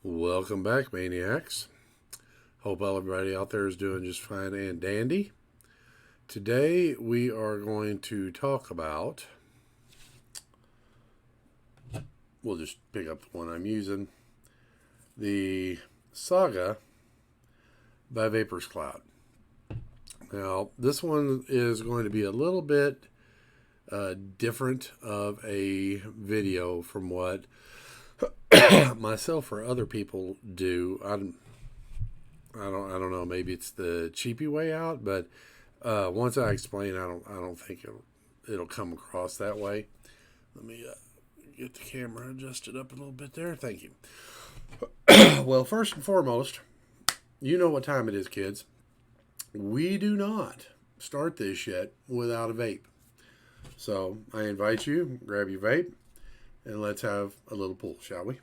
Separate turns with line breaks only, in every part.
Welcome back, Maniacs. Hope everybody out there is doing just fine and dandy. Today we are going to talk about, we'll just pick up the one I'm using, the Saga by Vaperz Cloud. Now, this one is going to be a little bit different of a video from what myself or other people do. I don't know. Maybe it's the cheapy way out, but once I explain, I don't think it'll come across that way. Let me get the camera adjusted up a little bit there. Thank you. Well, first and foremost, you know what time it is, kids. We do not start this shit without a vape. So I invite you, grab your vape, and let's have a little pull, shall we?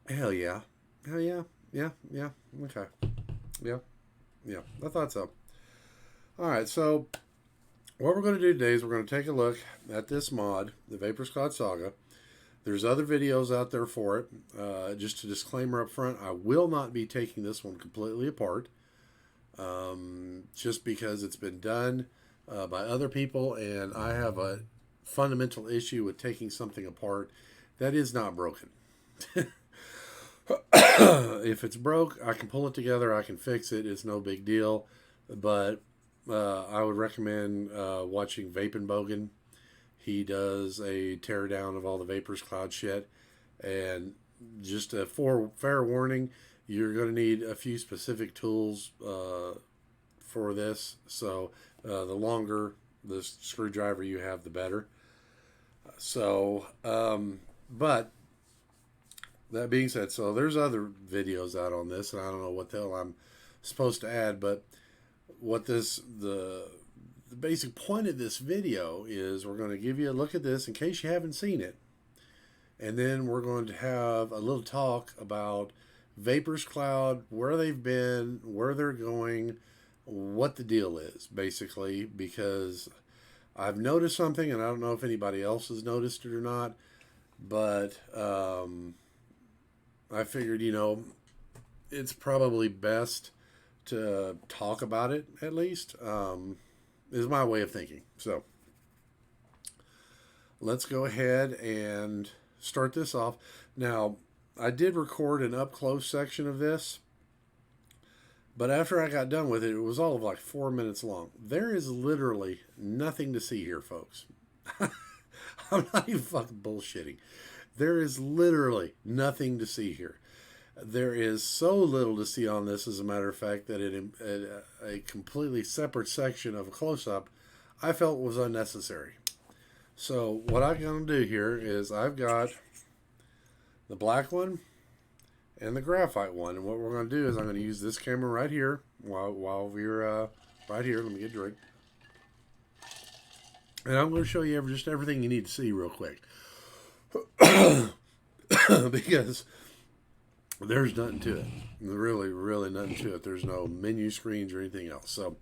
Hell yeah. Hell yeah. Yeah. Okay. Yeah. I thought so. All right. So what we're going to do today is we're going to take a look at this mod, the Vaperz Cloud Saga. There's other videos out there for it. Just a disclaimer up front, I will not be taking this one completely apart. Just because it's been done by other people, and I have a fundamental issue with taking something apart that is not broken. If it's broke, I can pull it together, I can fix it, it's no big deal. But I would recommend watching Vapin' Bogan. He does a teardown of all the Vaperz Cloud shit. And just a fair warning, you're going to need a few specific tools for this. So the longer the screwdriver you have, the better. But that being said, so there's other videos out on this, and I don't know what the hell I'm supposed to add, but what the basic point of this video is, we're going to give you a look at this in case you haven't seen it. And then we're going to have a little talk about Vaperz Cloud, where they've been, where they're going, what the deal is, basically, because I've noticed something, and I don't know if anybody else has noticed it or not, but I figured, it's probably best to talk about it, at least, is my way of thinking. So let's go ahead and start this off. Now, I did record an up-close section of this, but after I got done with it, it was all of like 4 minutes long. There is literally nothing to see here, folks. I'm not even fucking bullshitting. There is literally nothing to see here. There is so little to see on this, as a matter of fact, that a completely separate section of a close-up I felt was unnecessary. So what I'm going to do here is I've got the black one and the graphite one. And what we're going to do is I'm going to use this camera right here while we're right here. Let me get a drink. And I'm going to show you just everything you need to see real quick. Because there's nothing to it. Really nothing to it. There's no menu screens or anything else. So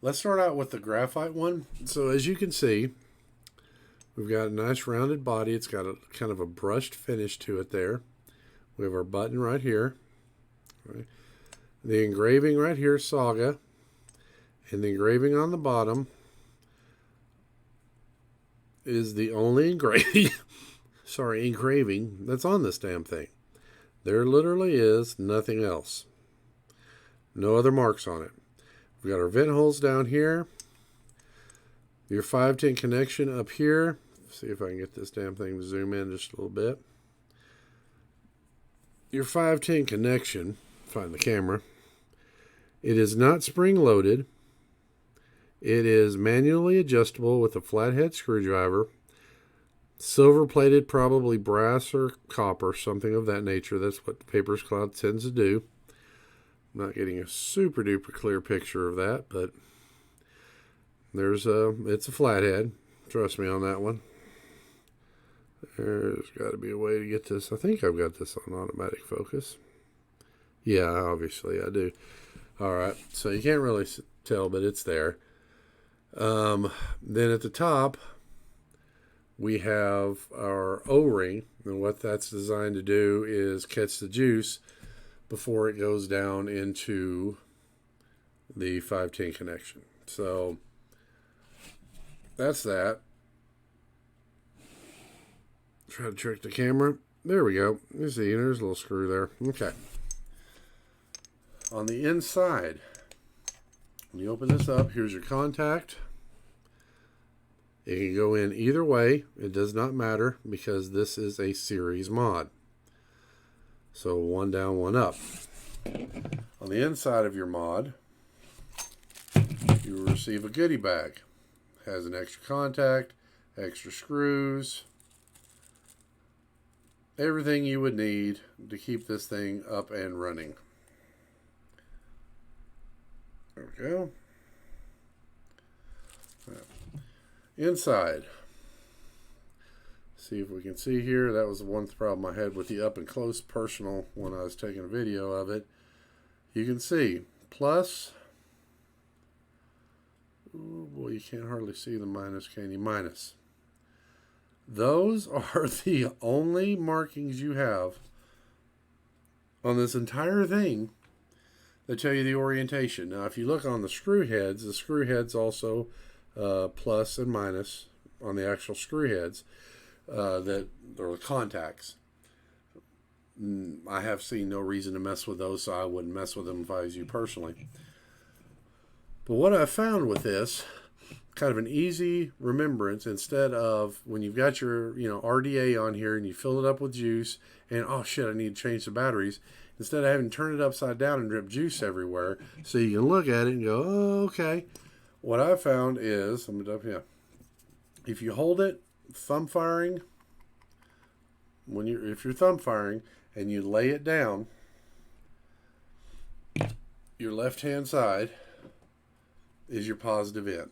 let's start out with the graphite one. So as you can see, we've got a nice rounded body. It's got a kind of a brushed finish to it there. We have our button right here. Right. The engraving right here, Saga. And the engraving on the bottom is the only engraving that's on this damn thing. There literally is nothing else. No other marks on it. We've got our vent holes down here. Your 510 connection up here. See if I can get this damn thing to zoom in just a little bit. Your 510 connection, find the camera. It is not spring loaded. It is manually adjustable with a flathead screwdriver. Silver plated, probably brass or copper, something of that nature. That's what Vaperz Cloud tends to do. I'm not getting a super duper clear picture of that, but it's a flathead. Trust me on that one. There's got to be a way to get this. I think I've got this on automatic focus. Yeah, obviously I do. All right, so you can't really tell, but it's there. Then at the top, we have our O-ring, and what that's designed to do is catch the juice before it goes down into the 510 connection. So that's that. Try to trick the camera. There we go. You see, there's a little screw there. Okay. On the inside, when you open this up, here's your contact. It can go in either way. It does not matter because this is a series mod. So one down, one up. On the inside of your mod, you will receive a goodie bag. It has an extra contact, extra screws, everything you would need to keep this thing up and running. There we go. Inside, see if we can see here. That was the one problem I had with the up and close personal when I was taking a video of it. You can see plus, oh boy, you can't hardly see the minus, can you? Minus. Those are the only markings you have on this entire thing that tell you the orientation. Now, if you look on the screw heads also plus and minus on the actual screw heads that are contacts. I have seen no reason to mess with those, so I wouldn't mess with them if I was you personally. But what I found with this, kind of an easy remembrance, instead of when you've got your RDA on here and you fill it up with juice and oh shit, I need to change the batteries, instead of having to turn it upside down and drip juice everywhere, so you can look at it and go, oh, okay. What I found is, if you hold it thumb firing, if you're thumb firing and you lay it down, your left hand side is your positive end.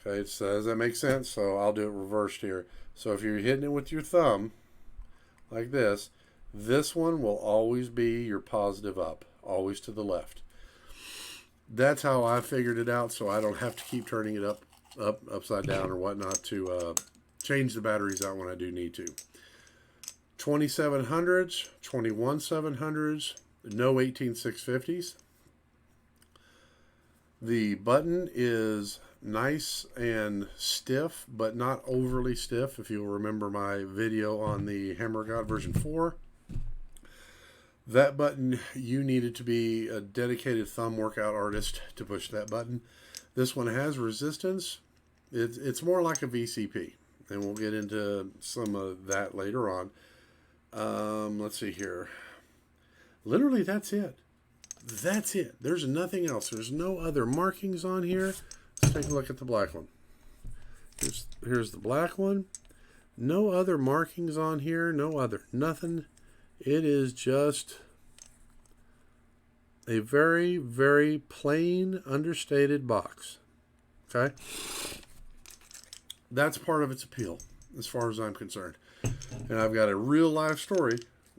Okay, does that make sense? So I'll do it reversed here. So if you're hitting it with your thumb like this one will always be your positive up, always to the left. That's how I figured it out, so I don't have to keep turning it upside down or whatnot to change the batteries out when I do need to. 2700s, 21700s, no 18650s. The button is nice and stiff, but not overly stiff. If you'll remember my video on the Hammer God version 4, that button, you needed to be a dedicated thumb workout artist to push that button. This one has resistance. It's more like a VCP, and we'll get into some of that later on. Let's see here. Literally, that's it. That's it. There's nothing else. There's no other markings on here. Let's take a look at the black one. Here's the black one. No other markings on here. Nothing. It is just a very, very plain, understated box. Okay? That's part of its appeal, as far as I'm concerned. And I've got a real life story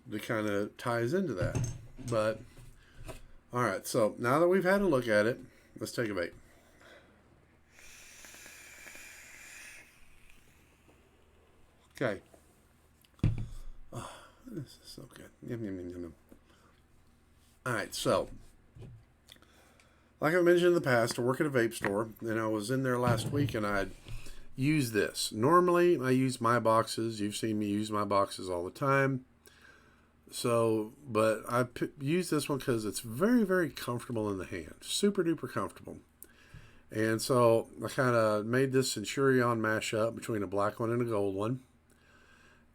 that kind of ties into that. But, alright, so now that we've had a look at it, let's take a bite. Okay. Oh, this is so good. Yum, yum, yum, yum. Alright, so, like I mentioned in the past, I work at a vape store, and I was in there last week, and I'd use this. Normally, I use my boxes. You've seen me use my boxes all the time. So, but I use this one because it's very, very comfortable in the hand. Super duper comfortable. And so, I kind of made this Centurion mashup between a black one and a gold one.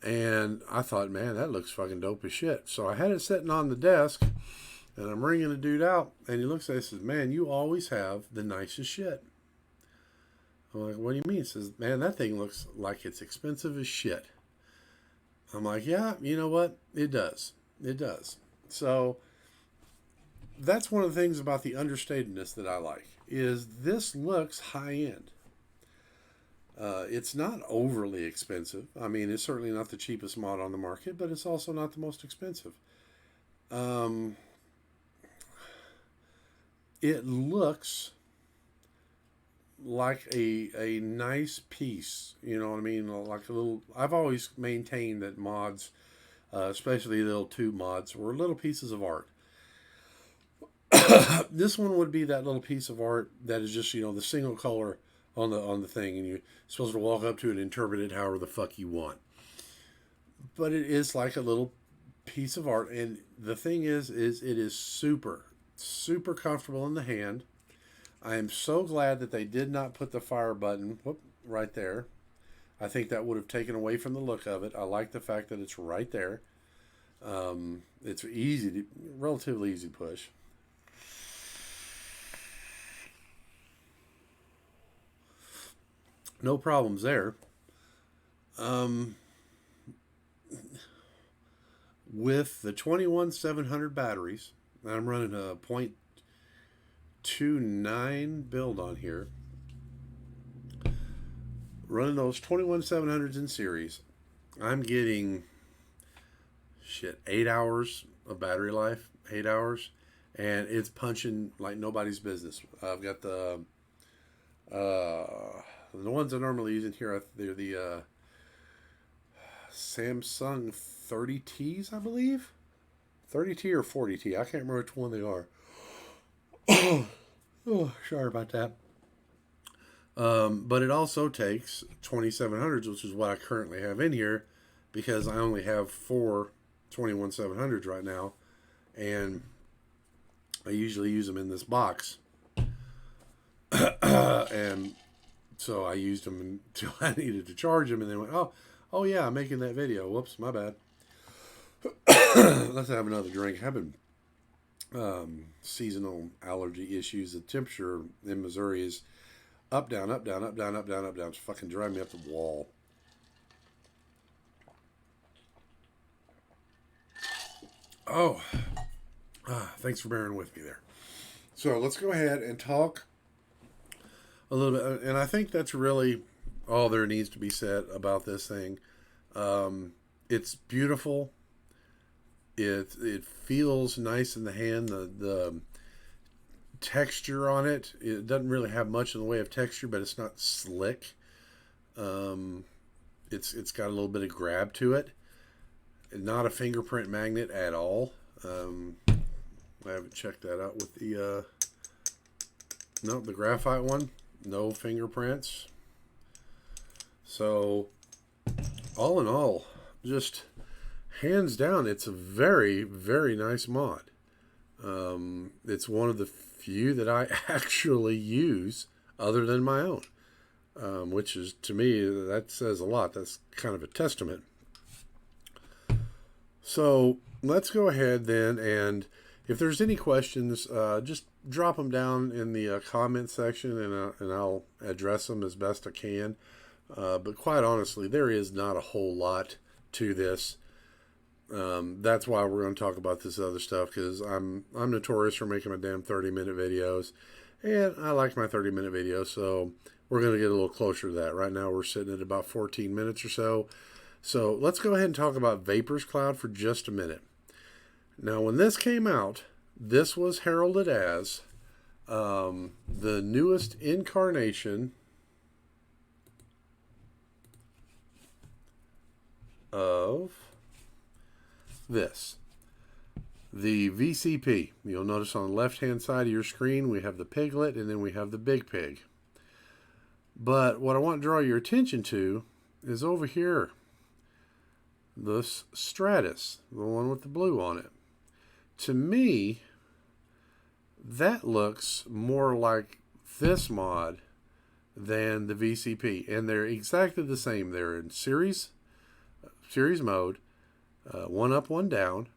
And I thought, man, that looks fucking dope as shit. So I had it sitting on the desk, and I'm ringing the dude out, and he looks at it and says, man, you always have the nicest shit. I'm like, what do you mean? He says, man, that thing looks like it's expensive as shit. I'm like, yeah, you know what? It does. It does. So that's one of the things about the understatedness that I like, is this looks high-end. It's not overly expensive. I mean, it's certainly not the cheapest mod on the market, but it's also not the most expensive. It looks like a nice piece. You know what I mean? Like a little. I've always maintained that mods, especially little tube mods, were little pieces of art. This one would be that little piece of art that is just the single color on the thing, and you're supposed to walk up to it and interpret it however the fuck you want. But it is like a little piece of art, and the thing is it is super comfortable in the hand. I am so glad that they did not put the fire button right there. I think that would have taken away from the look of it. I like the fact that it's right there. It's relatively easy to push. No problems there. With the 21700 batteries, I'm running a 0.29 build on here. Running those 21700s in series, I'm getting 8 hours of battery life, 8 hours, and it's punching like nobody's business. I've got the ones I normally use in here. They're the Samsung 30Ts, I believe. 30T or 40T. I can't remember which one they are. Oh, sorry about that. But it also takes 2700s, which is what I currently have in here, because I only have 4 21700s right now, and I usually use them in this box. And so I used them until I needed to charge them, and then went, oh yeah, I'm making that video. Whoops, my bad. Let's have another drink. Having seasonal allergy issues. The temperature in Missouri is up, down, up, down, up, down, up, down, up, down. It's fucking driving me up the wall. Oh, thanks for bearing with me there. So let's go ahead and talk a little bit. And I think that's really all there needs to be said about this thing. It's beautiful. It feels nice in the hand. The texture on it doesn't really have much in the way of texture, but it's not slick. It's got a little bit of grab to it. Not a fingerprint magnet at all. I haven't checked that out with the the graphite one. No fingerprints. So all in all, just hands down, it's a very, very nice mod. It's one of the few that I actually use other than my own, which is, to me, that says a lot. That's kind of a testament. So let's go ahead then, and if there's any questions, just drop them down in the comment section, and I'll address them as best I can. But quite honestly, there is not a whole lot to this. That's why we're going to talk about this other stuff, because I'm notorious for making my damn 30-minute videos, and I like my 30-minute videos, so we're going to get a little closer to that. Right now we're sitting at about 14 minutes or so. So let's go ahead and talk about Vaperz Cloud for just a minute. Now, when this came out, this was heralded as the newest incarnation of this, the VCP. You'll notice on the left-hand side of your screen, we have the piglet, and then we have the big pig. But what I want to draw your attention to is over here, this Stratus, the one with the blue on it. To me, that looks more like this mod than the VCP, and they're exactly the same. They're in series mode, one up, one down.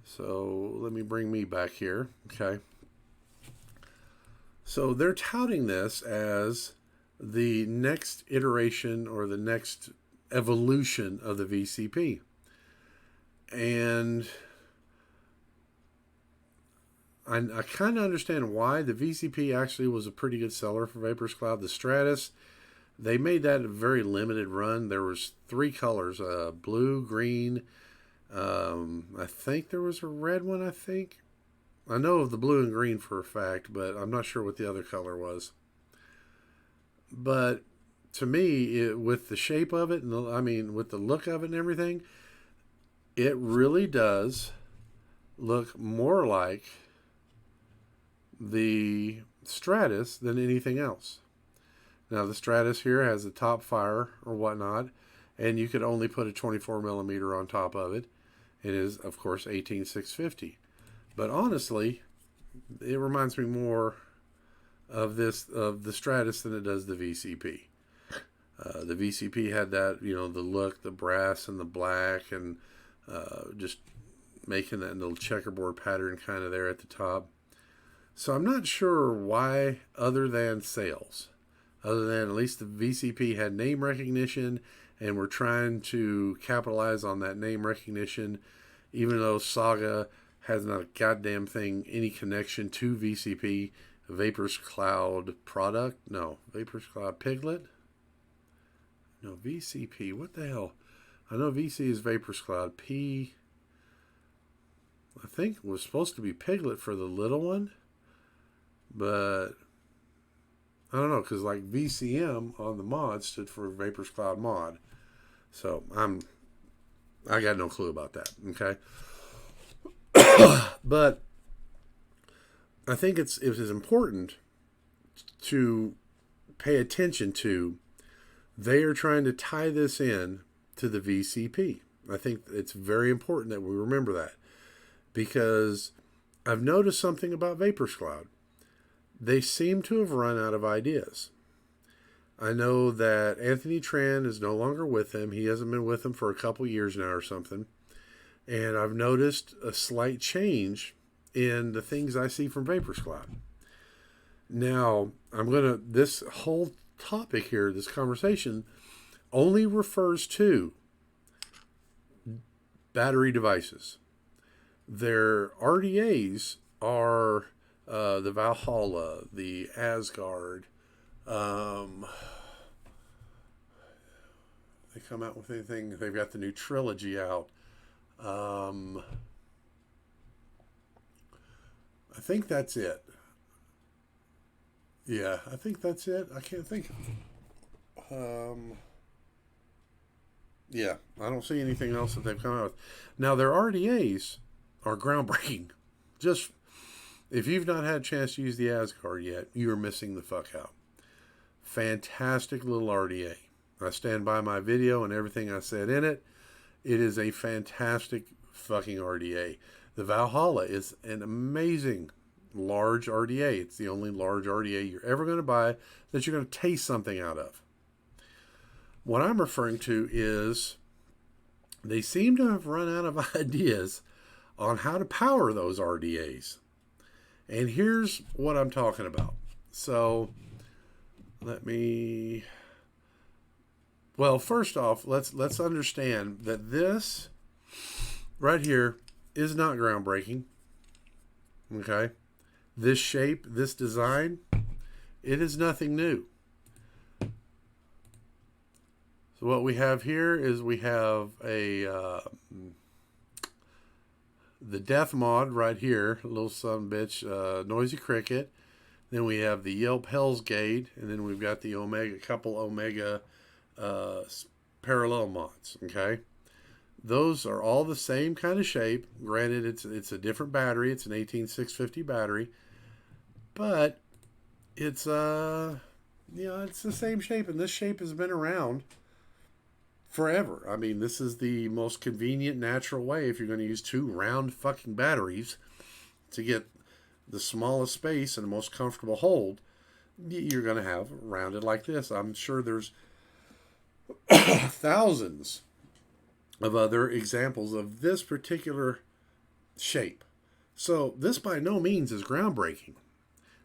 So let me bring me back here. Okay. So they're touting this as the next iteration or the next evolution of the VCP. And I kind of understand why. The VCP actually was a pretty good seller for Vaperz Cloud. The Stratus, they made that a very limited run. There was 3 colors, blue, green. I think there was a red one, I think. I know of the blue and green for a fact, but I'm not sure what the other color was. But to me, with the shape of it, and with the look of it and everything, it really does look more like the Stratus than anything else. Now, the Stratus here has a top fire or whatnot, and you could only put a 24 millimeter on top of it. It is, of course, 18650. But honestly, it reminds me more of the Stratus than it does the VCP. The VCP had that, the look, the brass and the black, and just making that little checkerboard pattern kind of there at the top. So I'm not sure why, other than sales. Other than at least the VCP had name recognition, and we're trying to capitalize on that name recognition, even though Saga has not a goddamn thing, any connection to VCP. Vaperz Cloud product? No. Vaperz Cloud Piglet? No, VCP. What the hell? I know VC is Vaperz Cloud. P, I think it was supposed to be Piglet for the little one, but I don't know, because like VCM on the mod stood for Vaperz Cloud Mod. So I got no clue about that. Okay. But I think it is important to pay attention to. They are trying to tie this in to the VCP. I think it's very important that we remember that, because I've noticed something about Vaperz Cloud. They seem to have run out of ideas. I know that Anthony Tran is no longer with them. He hasn't been with them for a couple years now or something. And I've noticed a slight change in the things I see from Vaperz Cloud. Now, this whole topic here, this conversation, only refers to battery devices. Their RDAs are the Valhalla, the Asgard. They come out with anything. They've got the new trilogy out. I think that's it. Yeah, I think that's it. I can't think. Yeah, I don't see anything else that they've come out with. Now, their RDAs are groundbreaking. Just, if you've not had a chance to use the Asgard yet, you're missing the fuck out. Fantastic little RDA. I stand by my video and everything I said in it. It is a fantastic fucking RDA. The Valhalla is an amazing large RDA. It's the only large RDA you're ever going to buy that you're going to taste something out of. What I'm referring to is they seem to have run out of ideas on how to power those RDAs. And here's what I'm talking about. So first off, let's understand that this right here is not groundbreaking. Okay? This shape, this design, it is nothing new. So what we have here is we have the Death mod right here, little son of a bitch, Noisy Cricket. Then we have the Yelp Hell's Gate, and then we've got the couple Omega parallel mods. Okay, those are all the same kind of shape. Granted, it's a different battery. It's an 18650 battery, but it's it's the same shape, and this shape has been around forever. I mean, this is the most convenient, natural way if you're going to use two round fucking batteries to get the smallest space and the most comfortable hold. You're going to have rounded like this. I'm sure there's thousands of other examples of this particular shape. So this by no means is groundbreaking.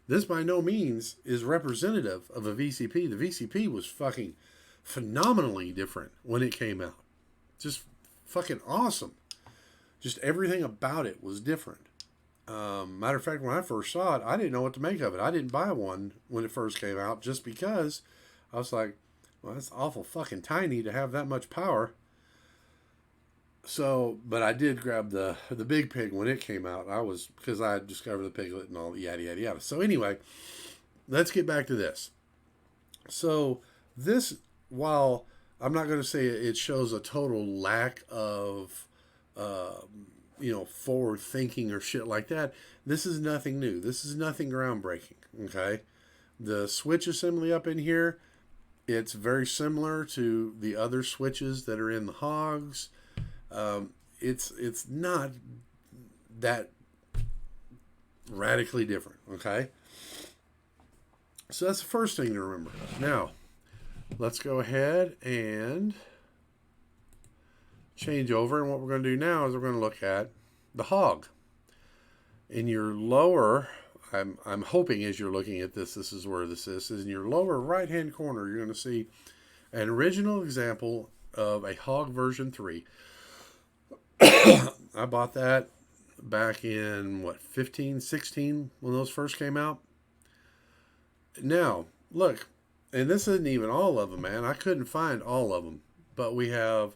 This by no means is representative of a VCP. The VCP was fucking phenomenally different when it came out. Just fucking awesome. Just everything about it was different. Matter of fact, when I first saw it, I didn't know what to make of it. I didn't buy one when it first came out just because I was like, well, that's awful fucking tiny to have that much power. So, but I did grab the Big Pig when it came out. Because I had discovered the Piglet and all yada yada yada. So anyway, let's get back to this. So this, while I'm not going to say it shows a total lack of, forward thinking or shit like that, this is nothing new. This is nothing groundbreaking. Okay, the switch assembly up in here, it's very similar to the other switches that are in the hogs. It's not that radically different. Okay, so that's the first thing to remember. Now, let's go ahead and change over. And what we're going to do now is we're going to look at the hog. In your lower, I'm hoping as you're looking at this is where this is in your lower right hand corner, you're going to see an original example of a hog version 3. I bought that back in 15, 16 when those first came out. Now, look, and this isn't even all of them, man. I couldn't find all of them, but we have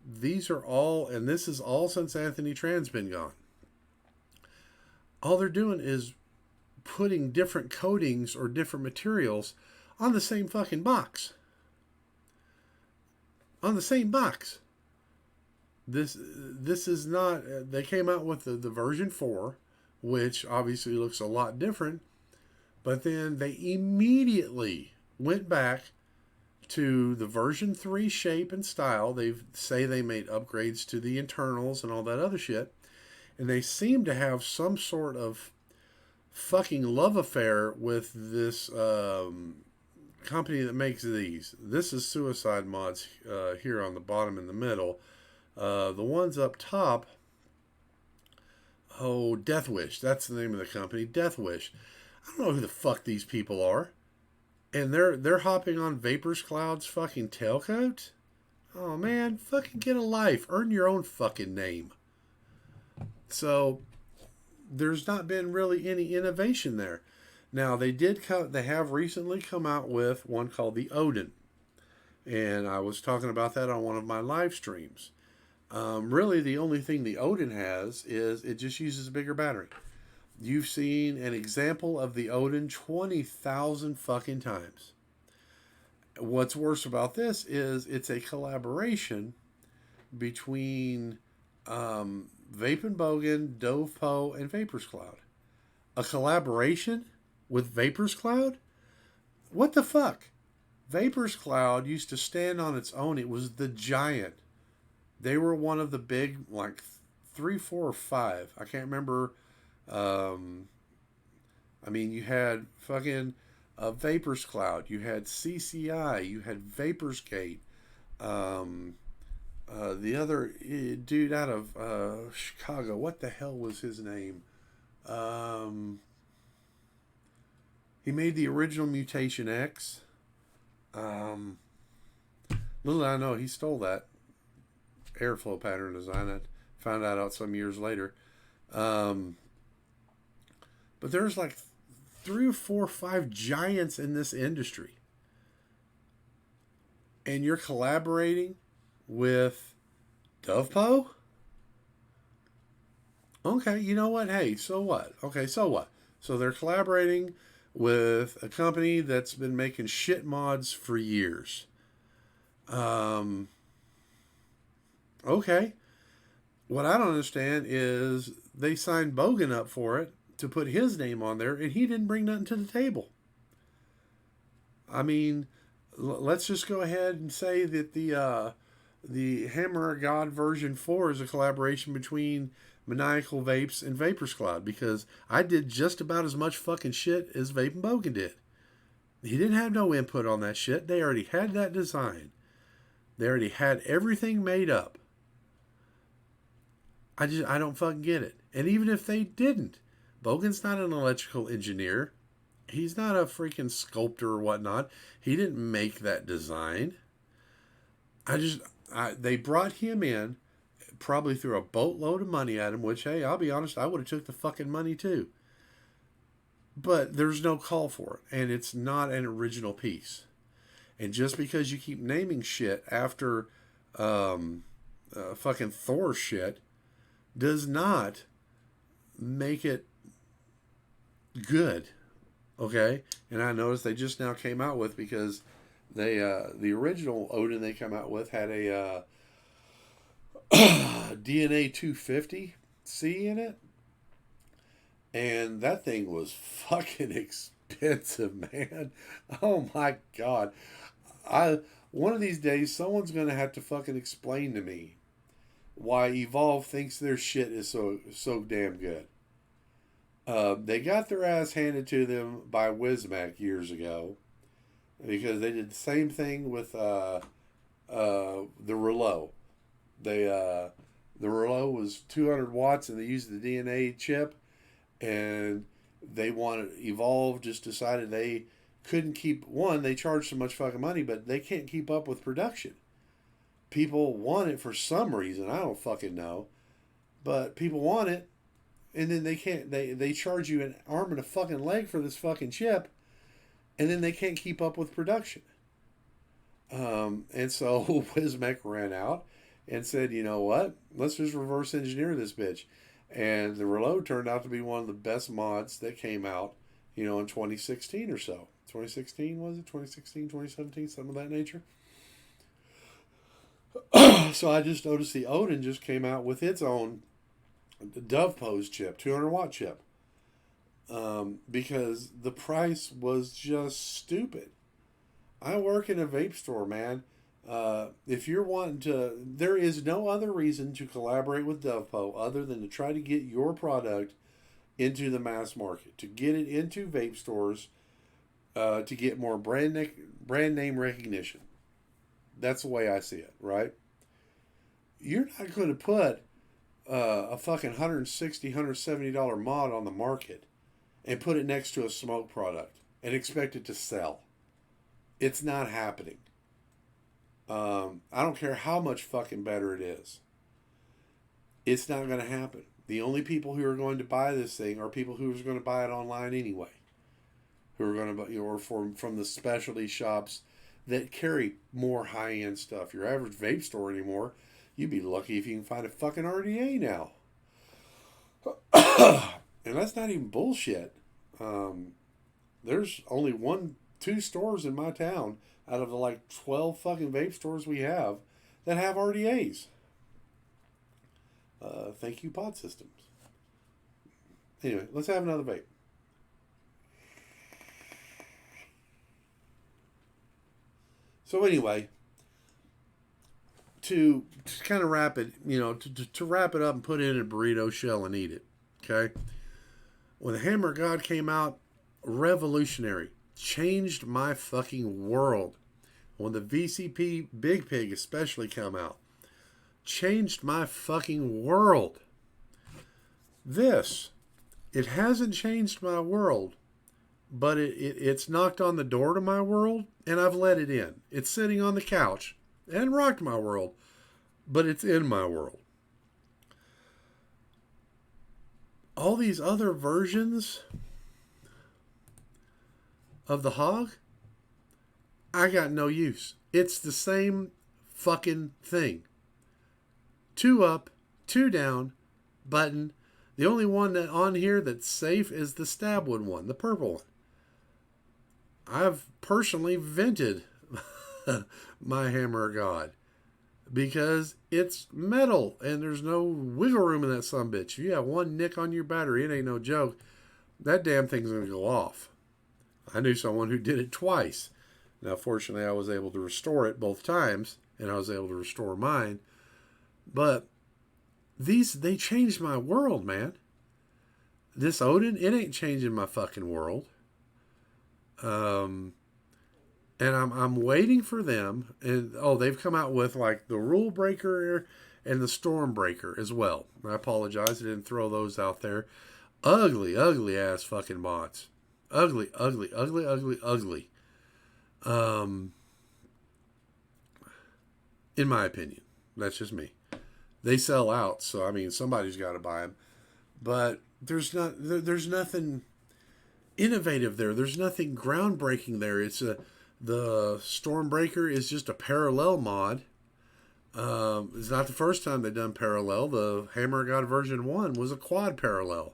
these are all, and this is all since Anthony Tran's been gone. All they're doing is putting different coatings or different materials on the same fucking box. On the same box. This is not. They came out with the version 4, which obviously looks a lot different. But then they immediately went back to the version 3 shape and style. They say they made upgrades to the internals and all that other shit. And they seem to have some sort of fucking love affair with this company that makes these. This is Suicide Mods here on the bottom in the middle. The ones up top, Death Wish. That's the name of the company, Death Wish. I don't know who the fuck these people are. And they're hopping on Vaperz Cloud's fucking tailcoat? Oh man, fucking get a life. Earn your own fucking name. So there's not been really any innovation there. Now they have recently come out with one called the Odin. And I was talking about that on one of my live streams. Really the only thing the Odin has is it just uses a bigger battery. You've seen an example of the Odin 20,000 fucking times. What's worse about this is it's a collaboration between Vape & Bogan, Dove Poe, and Vaperz Cloud. A collaboration with Vaperz Cloud? What the fuck? Vaperz Cloud used to stand on its own. It was the giant. They were one of the big, like 3, 4, or 5. I can't remember. You had fucking Vaperz Cloud. You had CCI. You had Vapersgate. The other dude out of Chicago. What the hell was his name? He made the original Mutation X. Little did I know he stole that airflow pattern design. I found that out some years later. But there's like 3 or 4 or 5 giants in this industry. And you're collaborating with Dove Poe? Okay, you know what? Hey, so what? Okay, so what? So they're collaborating with a company that's been making shit mods for years. Okay. What I don't understand is they signed Bogan up for it to put his name on there, and he didn't bring nothing to the table. I mean, let's just go ahead and say that the Hammer of God version 4 is a collaboration between Maniacal Vapes and Vaperz Cloud, because I did just about as much fucking shit as Vape and Bogan did. He didn't have no input on that shit. They already had that design. They already had everything made up. I don't fucking get it. And even if they didn't, Bogan's not an electrical engineer. He's not a freaking sculptor or whatnot. He didn't make that design. They brought him in, probably threw a boatload of money at him, which, hey, I'll be honest, I would have took the fucking money too. But there's no call for it, and it's not an original piece. And just because you keep naming shit after fucking Thor shit does not make it good. Okay, and I noticed they just now came out with, because they the original Odin they come out with had a DNA 250C in it, and that thing was fucking expensive, man. Oh my god. I One of these days someone's gonna have to fucking explain to me why Evolve thinks their shit is so damn good. They got their ass handed to them by Wismac years ago, because they did the same thing with the Rouleau. The Rouleau was 200 watts, and they used the DNA chip, and they wanted Evolve just decided they couldn't keep one. They charged so much fucking money, but they can't keep up with production. People want it for some reason. I don't fucking know, but people want it, and then they can't. They charge you an arm and a fucking leg for this fucking chip, and then they can't keep up with production. And so Wismec ran out and said, you know what? Let's just reverse engineer this bitch. And the Reload turned out to be one of the best mods that came out, in 2016 or so. 2016, was it? 2016, 2017, something of that nature. So I just noticed the Odin just came out with its own Dove Pose chip, 200 watt chip. Because the price was just stupid. I work in a vape store, man. If you're wanting to, there is no other reason to collaborate with DovePo other than to try to get your product into the mass market, to get it into vape stores, to get more brand name recognition. That's the way I see it, right? You're not going to put a fucking $160, $170 mod on the market and put it next to a smoke product and expect it to sell. It's not happening. I don't care how much fucking better it is. It's not going to happen. The only people who are going to buy this thing are people who are going to buy it online anyway. Who are going to buy, or from the specialty shops that carry more high-end stuff. Your average vape store anymore, you'd be lucky if you can find a fucking RDA now. And that's not even bullshit. There's only 2 stores in my town out of the 12 fucking vape stores we have that have RDAs. Thank you, Pod Systems. Anyway, let's have another vape. So anyway, to kind of wrap it, to wrap it up and put it in a burrito shell and eat it, okay? When the Hammer God came out, revolutionary. Changed my fucking world. When the VCP Big Pig especially come out, changed my fucking world. It hasn't changed my world, but it's knocked on the door to my world, and I've let it in. It's sitting on the couch and rocked my world, but it's in my world. All these other versions of the hog, I got no use. It's the same fucking thing. 2 up, 2 down, button. The only one that on here that's safe is the Stabwood one, the purple one. I've personally vented my Hammer God because it's metal and there's no wiggle room in that sumbitch. If you have one nick on your battery, it ain't no joke. That damn thing's going to go off. I knew someone who did it twice. Now, fortunately, I was able to restore it both times, and I was able to restore mine. But they changed my world, man. This Odin, it ain't changing my fucking world. And I'm waiting for them. And they've come out with the Rule Breaker and the Storm Breaker as well. I apologize, I didn't throw those out there. Ugly, ugly ass fucking bots. Ugly, ugly, ugly, ugly, ugly. In my opinion, that's just me. They sell out, so somebody's got to buy them. But there's nothing innovative there. There's nothing groundbreaking there. The Stormbreaker is just a parallel mod. It's not the first time they've done parallel. The Hammer God version 1 was a quad parallel.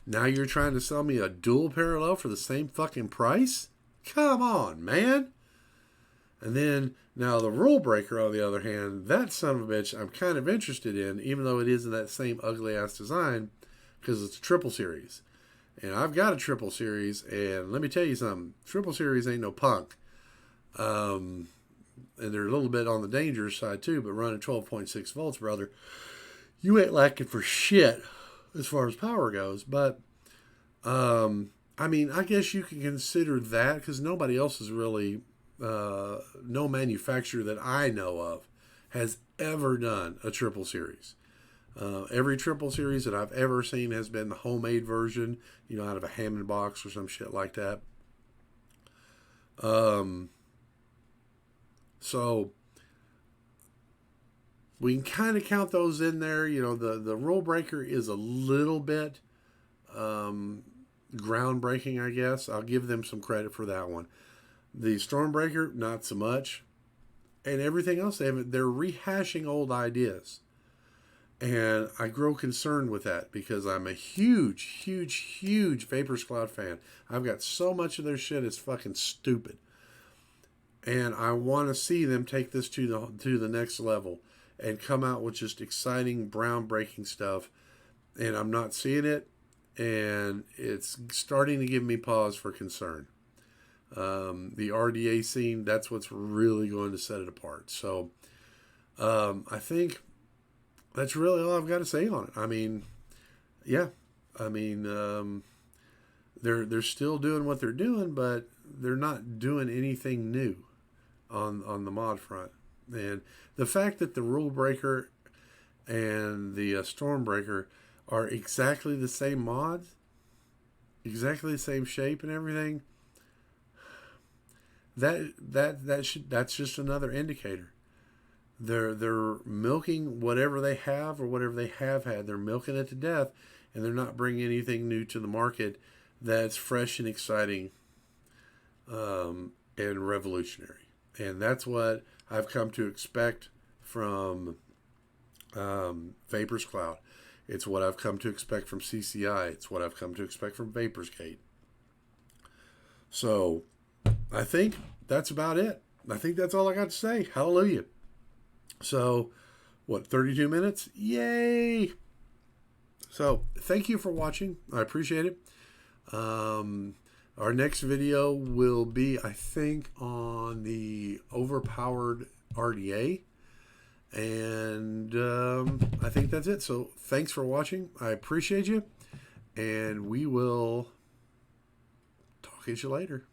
Now you're trying to sell me a dual parallel for the same fucking price? Come on, man. And then, now the rule breaker, on the other hand, that son of a bitch I'm kind of interested in, even though it isn't that same ugly-ass design, because it's a triple series. And I've got a triple series, and let me tell you something. Triple series ain't no punk. And they're a little bit on the dangerous side, too, but running 12.6 volts, brother, you ain't lacking for shit as far as power goes. But, I mean, I guess you can consider that, because nobody else is really... no manufacturer that I know of has ever done a triple series. Every triple series that I've ever seen has been the homemade version, you know, out of a Hammond box or some shit like that. So we can kind of count those in there. You know, the rule breaker is a little bit groundbreaking, I guess. I'll give them some credit for that one. The Stormbreaker, not so much. And everything else, they're rehashing old ideas. And I grow concerned with that because I'm a huge, huge, huge Vaperz Cloud fan. I've got so much of their shit, it's fucking stupid. And I want to see them take this to the next level and come out with just exciting, groundbreaking stuff. And I'm not seeing it. And it's starting to give me pause for concern. The RDA scene, that's what's really going to set it apart. So, I think that's really all I've got to say on it. I mean, yeah, I mean, they're still doing what they're doing, but they're not doing anything new on the mod front. And the fact that the Rule Breaker and the Stormbreaker are exactly the same mods, exactly the same shape and everything, that's just another indicator. They're milking whatever they have or whatever they have had. They're milking it to death, and they're not bringing anything new to the market that's fresh and exciting, and revolutionary. And that's what I've come to expect from Vaperz Cloud. It's what I've come to expect from CCI. It's what I've come to expect from Vaperzgate. So I think that's about it. I think that's all I got to say. Hallelujah. So, 32 minutes? Yay! So, thank you for watching. I appreciate it. Our next video will be, I think, on the overpowered RDA. And I think that's it. So, thanks for watching. I appreciate you. And we will talk to you later.